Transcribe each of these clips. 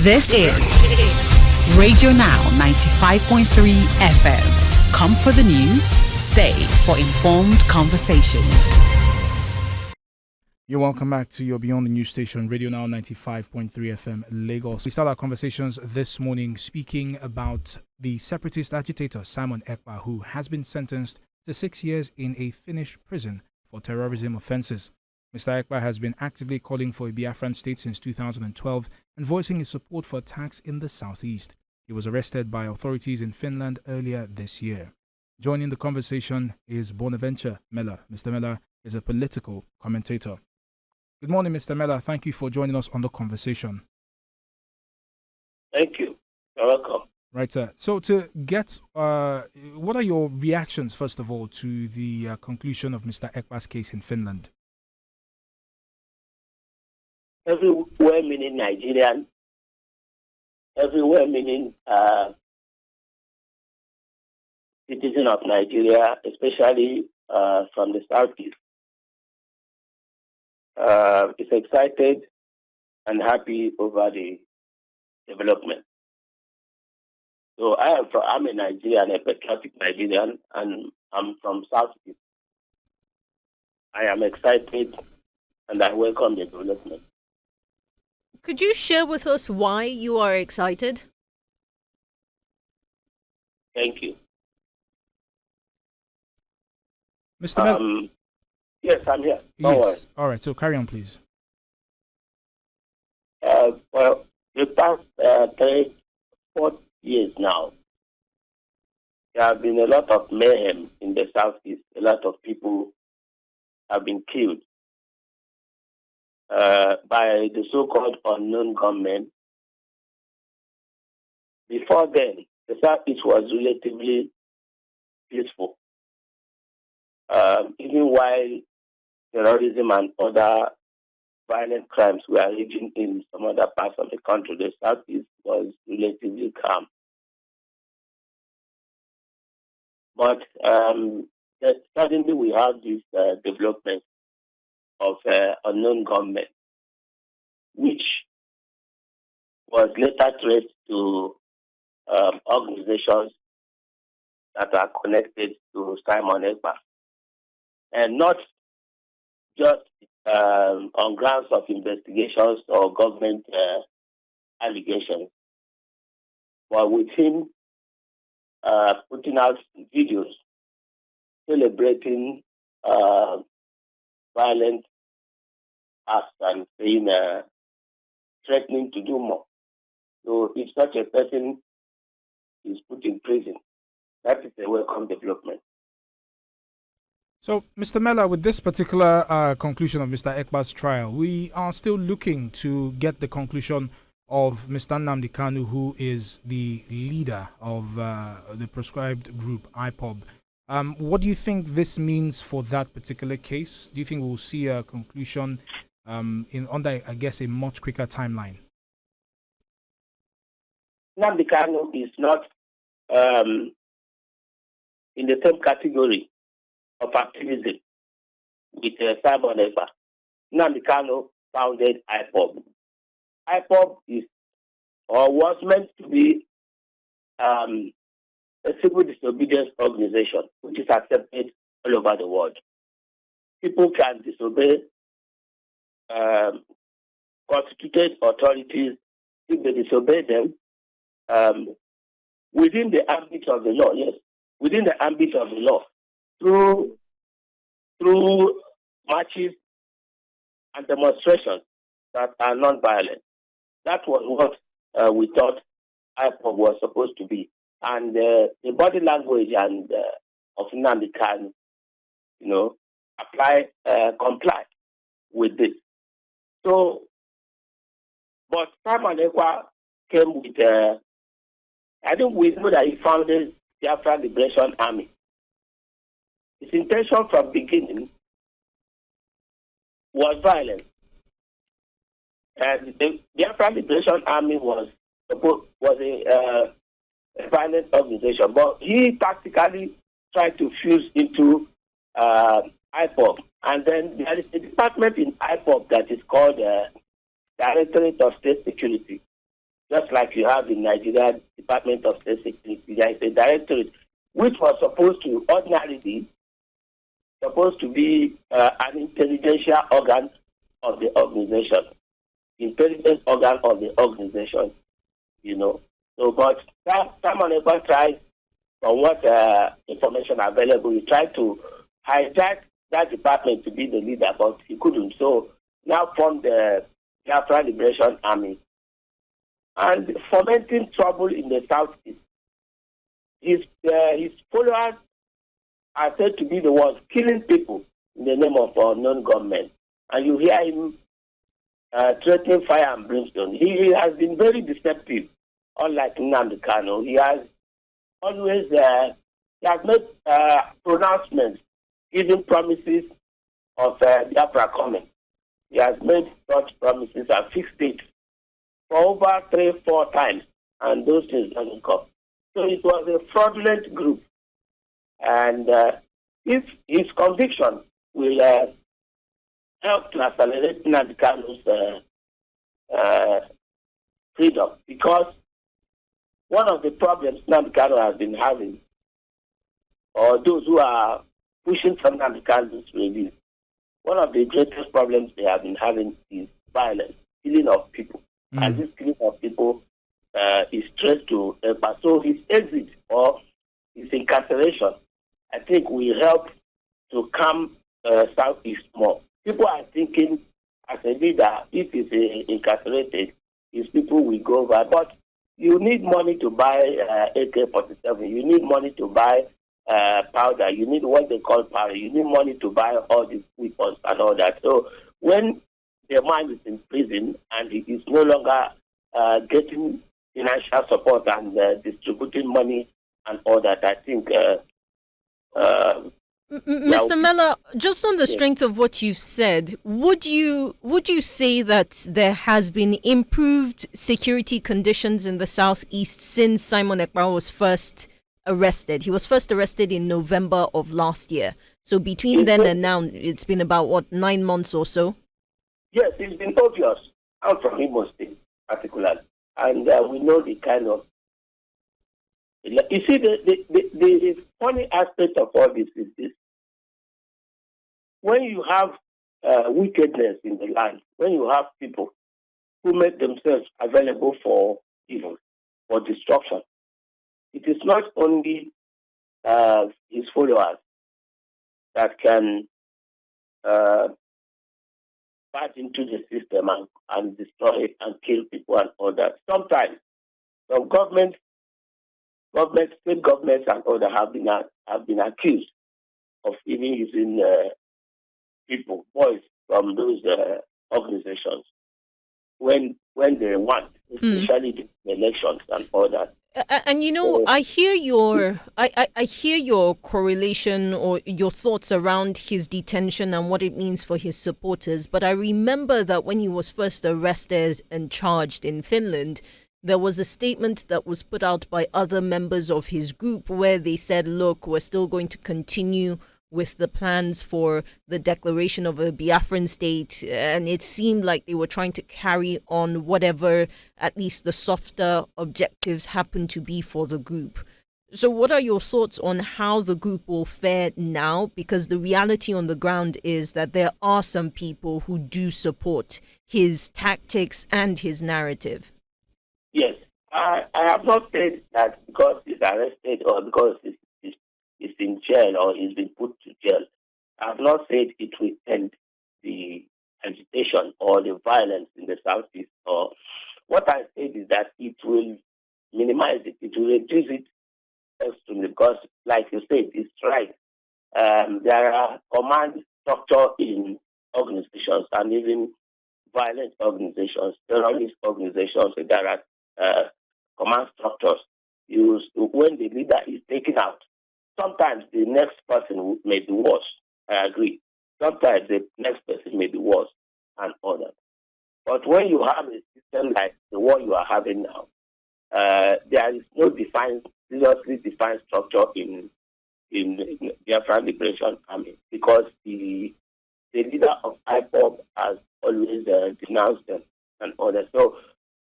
This is Radio Now 95.3 FM. Come for the news, stay for informed conversations. You're welcome back to your Beyond the News station, Radio Now 95.3 FM, Lagos. We start our conversations this morning speaking about the separatist agitator Simon Ekpa, who has been sentenced to 6 years in a Finnish prison for terrorism offences. Mr. Ekpa has been actively calling for a Biafran state since 2012 and voicing his support for attacks in the southeast. He was arrested by authorities in Finland earlier this year. Joining the conversation is Bonaventure Mella. Mr. Mella is a political commentator. Good morning, Mr. Mella. Thank you for joining us on the conversation. Thank you. You're welcome. Right, sir. So to get, what are your reactions, first of all, to the conclusion of Mr. Ekpa's case in Finland? Everywhere meaning Nigerian, everywhere meaning citizen of Nigeria, especially from the southeast, is excited and happy over the development. So I'm a Nigerian, a patriotic Nigerian, and I'm from southeast. I am excited and I welcome the development. Could you share with us why you are excited? Thank you. Mr. Mella? Yes, I'm here. Yes. All right, so carry on, please. Well, the past 3-4 years now, there have been a lot of mayhem in the southeast. A lot of people have been killed by the so-called unknown gunmen. Before then, the southeast was relatively peaceful. Even while terrorism and other violent crimes were raging in some other parts of the country, the southeast was relatively calm. But suddenly we have this development of unknown gunmen, which was later traced to organizations that are connected to Simon Ekpa, and not just on grounds of investigations or government allegations, but with him putting out videos celebrating violent acts and saying, threatening to do more. So if such a person is put in prison, that is a welcome development. So, Mr. Mella, with this particular conclusion of Mr. Ekpa's trial, we are still looking to get the conclusion of Mr. Nnamdi Kanu, who is the leader of the proscribed group IPOB. What do you think this means for that particular case? Do you think we'll see a conclusion under, I guess, a much quicker timeline? Nnamdi Kanu is not in the same category of activism with Simon Ekpa. Nnamdi Kanu founded IPOB. IPOB is or was meant to be a civil disobedience organization, which is accepted all over the world. People can disobey constituted authorities if they disobey them within the ambit of the law. Yes, within the ambit of the law, through marches and demonstrations that are non-violent. That was what we thought IPOB was supposed to be. And the body language and of Nnamdi Kanu, comply with this. So, but Simon Ekpa came with, I think we know that he founded the Biafran Liberation Army. His intention from beginning was violence. And the Biafran Liberation Army was a violent organization, but he tactically tried to fuse into IPOB. And then there is a department in IPOB that is called Directorate of State Security. just like you have in Nigeria Department of State Security. There is a directorate which was supposed to ordinarily be an intelligential organ of the organization, intelligence organ of the organization, So, but Simon Ekpa tried, from what information available, he tried to hijack that department to be the leader, but he couldn't. So now formed the Biafra Liberation Army and fomenting trouble in the southeast. His followers are said to be the ones killing people in the name of unknown government. And you hear him threatening fire and brimstone. He has been very deceptive, unlike Nnamdi Kanu. He has always made pronouncements, giving promises of Biafra coming. He has made such promises and fixed it for over 3-4 times, and those things doesn't come. So it was a fraudulent group. And if his conviction will help to accelerate Nnamdi Kanu's freedom, because one of the problems Nnamdi Kanu has been having, or those who are pushing for Nnamdi Kanu's release, one of the greatest problems they have been having is violence, killing of people. And this killing of people is traced to Ekpa. So his exit or his incarceration, I think, will help to calm Southeast more. People are thinking, as a leader, if he's incarcerated, his people will go over. But you need money to buy AK-47. You need money to buy powder. You need what they call powder. You need money to buy all these weapons and all that. So when the man is in prison and he is no longer getting financial support and distributing money and all that, I think... Mr. Mella, just on the strength of what you've said, would you say that there has been improved security conditions in the southeast since Simon Ekpa was first arrested? He was first arrested in November of last year. So between then and now, it's been about 9 months or so? Yes, it's been obvious. I'm from Imo State, particularly, and we know the kind of. You see, the funny aspect of all this is this. When you have wickedness in the land, when you have people who make themselves available for evil, for destruction, it is not only his followers that can pass into the system and destroy it and kill people and all that. Sometimes some state governments and others have been accused of even using people, boys from those organizations when they want, especially the elections and all that. And I hear your correlation or your thoughts around his detention and what it means for his supporters. But I remember that when he was first arrested and charged in Finland, there was a statement that was put out by other members of his group where they said, look, we're still going to continue with the plans for the declaration of a Biafran state. And it seemed like they were trying to carry on whatever, at least the softer objectives happen to be for the group. So what are your thoughts on how the group will fare now? Because the reality on the ground is that there are some people who do support his tactics and his narrative. Yes, I have not said that because he's arrested or because he's in jail or he's been put to jail. I have not said it will end the agitation or the violence in the southeast. Or what I said is that it will minimize it. It will reduce it extremely because, like you said, it's right. There are command structure in organizations and even violent organizations, terrorist organizations. There are command structures used when the leader is taken out. Sometimes the next person may be worse. I agree. Sometimes the next person may be worse and all that. But when you have a system like the one you are having now, there is no seriously defined structure in the Biafran Liberation Army because the leader of IPOB has always denounced them and all that. So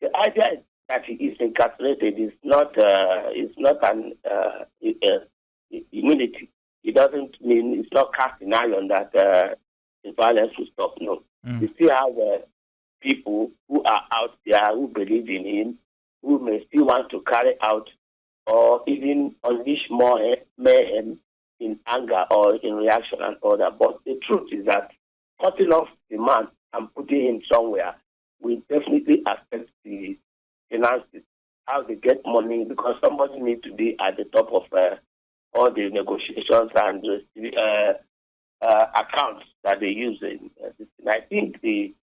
the idea is that he is incarcerated is not an immunity. It doesn't mean it's not cast in iron that the violence will stop. No, we still have people who are out there who believe in him, who may still want to carry out or even unleash more mayhem in anger or in reaction and all that. But the truth is that cutting off the man and putting him somewhere will definitely affect the finances, how they get money, because somebody needs to be at the top of all the negotiations and accounts that they use. And I think the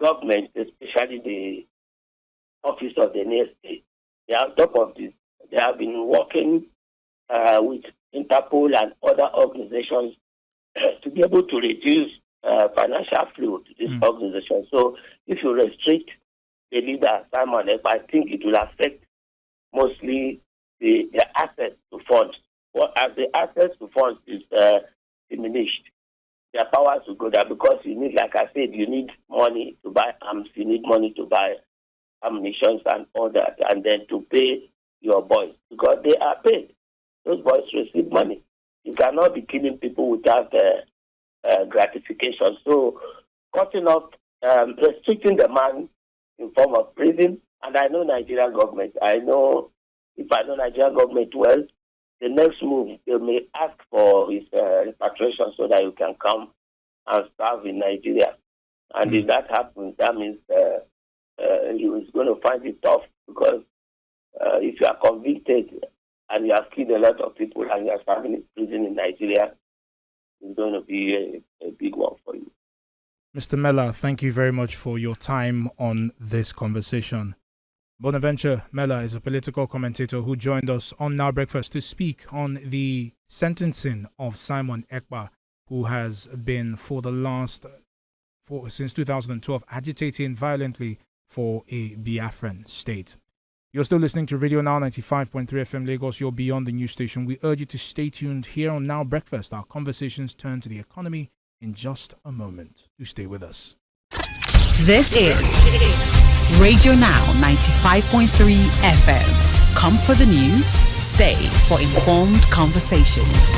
government, especially the office of the NSA, they are on top of this. They have been working with Interpol and other organizations to be able to reduce financial flow to this organization. So if you restrict the leader, Simon Ekpa, I think it will affect mostly the access to funds. Well, as the access to funds is diminished, their powers will go down because you need, like I said, you need money to buy arms, you need money to buy ammunition and all that, and then to pay your boys because they are paid. Those boys receive money. You cannot be killing people without gratification. So cutting off, restricting the man in form of prison, and I know Nigerian government. If I know Nigerian government well, the next move, they may ask for his repatriation so that you can come and serve in Nigeria. And if that happens, that means he is going to find it tough because if you are convicted and you have killed a lot of people and you are serving in prison in Nigeria, it's going to be a big one for you. Mr. Mela, thank you very much for your time on this conversation. Bonaventure Mela is a political commentator who joined us on Now Breakfast to speak on the sentencing of Simon Ekpa, who has been since 2012 agitating violently for a Biafran state. You're still listening to Radio Now 95.3 FM Lagos. You're beyond the news station. We urge you to stay tuned here on Now Breakfast. Our conversations turn to the economy in just a moment. Do stay with us. This is Radio Now 95.3 FM. Come for the news, stay for informed conversations.